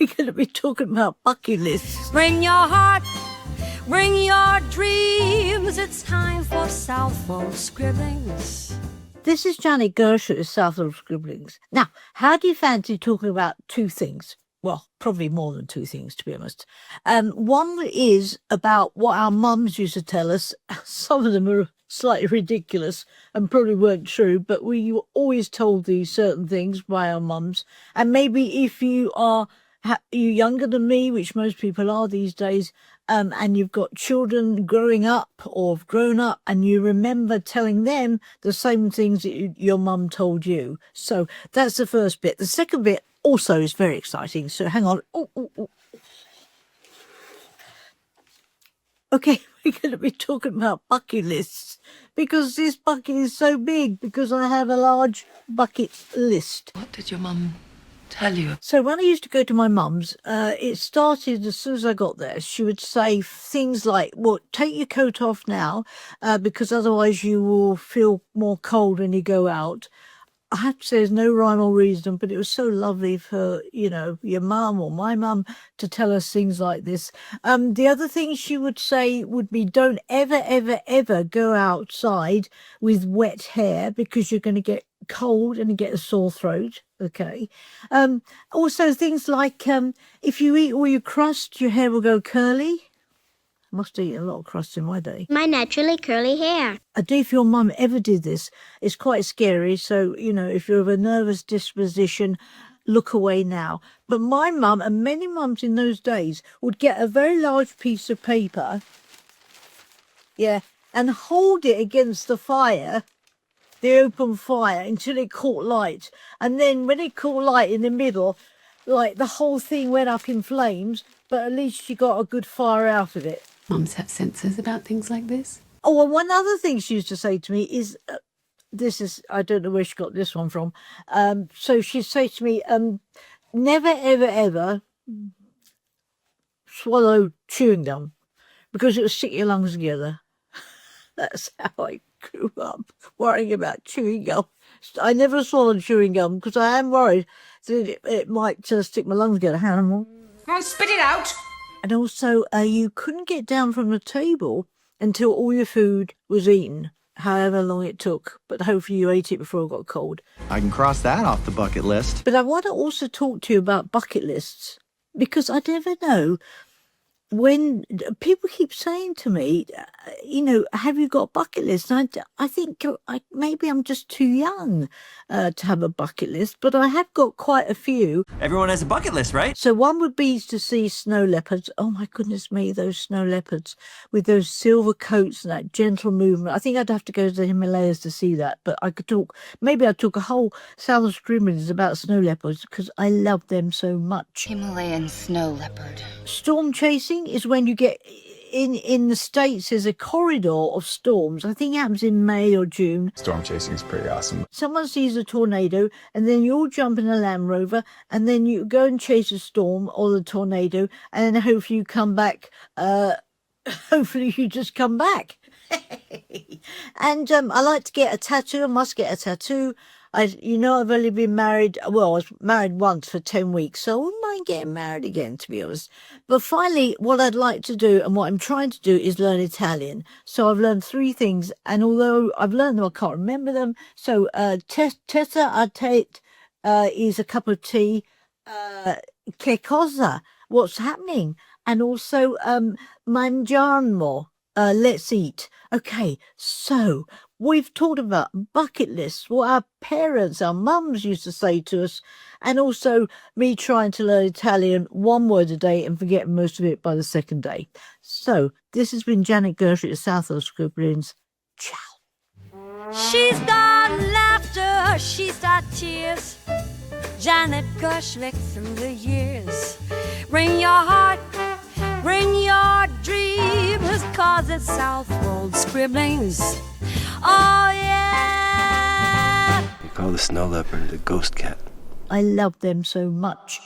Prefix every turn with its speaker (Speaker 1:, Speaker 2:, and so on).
Speaker 1: we're going to be talking about bucket lists.
Speaker 2: Bring your heart, bring your dreams. It's time for Southwold Scribblings.
Speaker 1: This is Janet Gershett of Southwold Scribblings. Now, how do you fancy talking about two things? Well, probably more than two things, to be honest. One is about what our mums used to tell us. Some of them are slightly ridiculous and probably weren't true, but we were always told these certain things by our mums. And maybe if you are younger than me, which most people are these days, and you've got children growing up or have grown up and you remember telling them the same things that your mum told you. So that's the first bit. The second bit also is very exciting. So hang on. Okay, we're going to be talking about bucket lists because this bucket is so big because I have a large bucket list.
Speaker 3: What did your mum tell you?
Speaker 1: So when I used to go to my mum's, it started as soon as I got there. She would say things like, well, take your coat off now because otherwise you will feel more cold when you go out. I have to say there's no rhyme or reason, but it was so lovely for, your mum or my mum to tell us things like this. The other thing she would say would be don't ever, ever, ever go outside with wet hair because you're going to get cold and get a sore throat. Okay. Also things like if you eat all your crust, your hair will go curly. Must eat a lot of crust in my day.
Speaker 4: My naturally curly hair.
Speaker 1: I don't know if your mum ever did this. It's quite scary. So, if you're of a nervous disposition, look away now. But my mum and many mums in those days would get a very large piece of paper, and hold it against the fire, the open fire, until it caught light. And then when it caught light in the middle, like the whole thing went up in flames, but at least she got a good fire out of it.
Speaker 3: Mums have senses about things like this.
Speaker 1: Oh, and one other thing she used to say to me is, I don't know where she got this one from. So she'd say to me, never, ever, ever swallow chewing gum because it will stick your lungs together. That's how I grew up, worrying about chewing gum. I never swallowed chewing gum because I am worried that it might stick my lungs together. Hang on.
Speaker 5: Come on, spit it out.
Speaker 1: And also, you couldn't get down from the table until all your food was eaten, however long it took. But hopefully you ate it before it got cold.
Speaker 6: I can cross that off the bucket list.
Speaker 1: But I want to also talk to you about bucket lists, because I never know when people keep saying to me, have you got a bucket list? And I think maybe I'm just too young to have a bucket list, but I have got quite a few.
Speaker 6: Everyone has a bucket list, right?
Speaker 1: So one would be to see snow leopards. Oh my goodness me, those snow leopards with those silver coats and that gentle movement. I think I'd have to go to the Himalayas to see that, but maybe I'd talk a whole Southwold Scribblings about snow leopards because I love them so much.
Speaker 5: Himalayan snow leopard.
Speaker 1: Storm chasing is when you get in the States, there's a corridor of storms. I think it happens in May or June.
Speaker 7: Storm chasing is pretty awesome.
Speaker 1: Someone sees a tornado and then you all jump in a Land Rover and then you go and chase a storm or the tornado and then hopefully you come back. Hopefully you just come back. And I like to get a tattoo. I must get a tattoo. I've only been married, I was married once for 10 weeks, so I wouldn't mind getting married again, to be honest. But finally, what I'd like to do and what I'm trying to do is learn Italian. So I've learned 3 things, and although I've learned them, I can't remember them. So teta a tete is a cup of tea. Che cosa? What's happening? And also mangiamo. Let's eat. Okay, so we've talked about bucket lists, what our parents, our mums used to say to us, and also me trying to learn Italian 1 word a day and forgetting most of it by the second day. So this has been Janet Gershett of Southwold Scribblings. Ciao.
Speaker 2: She's got laughter, she's got tears. Janet Gershett through the years. Bring your heart, bring your dreams, 'cause it's Southwold Scribblings. Oh, yeah.
Speaker 8: You call the snow leopard the ghost cat.
Speaker 1: I love them so much.